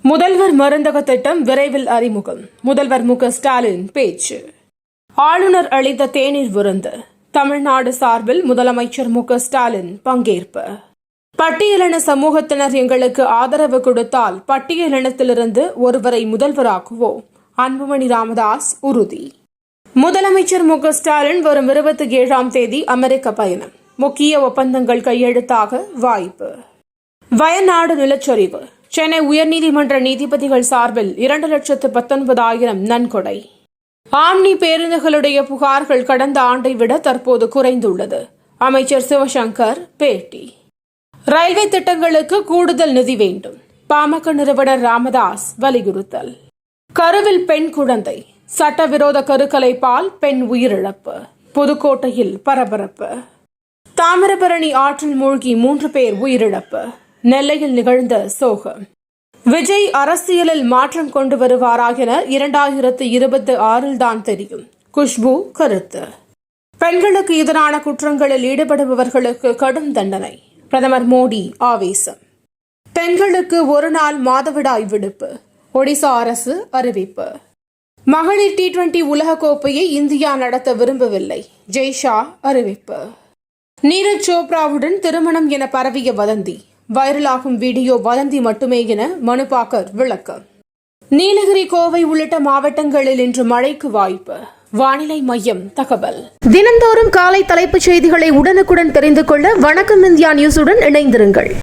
முதல்வர் மருந்தக திட்டம் விரைவில் அறிமுகம். முதல்வர் மு.க.ஸ்டாலின் பேச்சு. ஆளுநர் அளித்த தேநீர் விருந்து. தமிழ்நாடு சார்பில் முதலமைச்சர் மு.க.ஸ்டாலின் பங்கேற்பு. பட்டியலின சமூகத்தினர் எங்களுக்கு ஆதரவு கொடுத்தால் பட்டியலினத்திலிருந்து ஒருவரை முதல்வராக்குவோம். அன்புமணி ராமதாஸ் உறுதி. முதலமைச்சர் மு.க.ஸ்டாலின் வரும் 27ஆம் தேதி அமெரிக்க பயணம். முக்கிய ஒப்பந்தங்கள் கையெழுத்தாக வாய்ப்பு. வயநாடு நிலச்சரிவு. சென்னை உயர்நீதிமன்ற நீதிபதிகள் சார்பில் 2,19,000 நன்கொடை. ஆம்னி பேருந்துகளுடைய புகார்கள் கடந்த ஆண்டை விட தற்போது குறைந்துள்ளது. அமைச்சர் சிவசங்கர் பேட்டி. ரயில்வே திட்டங்களுக்கு கூடுதல் நிதி வேண்டும். பாமக நிறுவனர் ராமதாஸ் வலியுறுத்தல். கருவில் பெண் குழந்தை. சட்டவிரோத கருக்கலைப்பால் பெண் உயிரிழப்பு. புதுக்கோட்டையில் பரபரப்பு. தாமிரபரணி ஆற்றில் மூழ்கி 3 பேர் உயிரிழப்பு. நெல்லையில் நிகழ்ந்த சோகம். விஜய் அரசியலில் மாற்றம் கொண்டு வருவாரா என 2026 தான் தெரியும். குஷ்பு கருத்து. பெண்களுக்கு எதிரான குற்றங்களில் ஈடுபடுபவர்களுக்கு கடும் தண்டனை. பிரதமர் மோடி ஆவேசம். பெண்களுக்கு ஒரு நாள் மாதவிடாய் விடுப்பு. ஒடிசா அரசு அறிவிப்பு. மகளிர் T20 உலகக்கோப்பையை இந்தியா நடத்த விரும்பவில்லை. ஜெய்ஷா அறிவிப்பு. நீரஜ் சோப்ராவுடன் திருமணம் என பரவிய வதந்தி. வைரலாகும் வீடியோ வதந்தி மட்டுமே என மனுபாக்கர் விளக்கம். நீலகிரி, கோவை உள்ளிட்ட மாவட்டங்களில் இன்று மழைக்கு வாய்ப்பு. வானிலை மையம் தகவல். தினந்தோறும் காலை தலைப்புச் செய்திகளை உடனுக்குடன் தெரிந்து கொள்ள வணக்கம் இந்தியா நியூஸுடன் இணைந்திருங்கள்.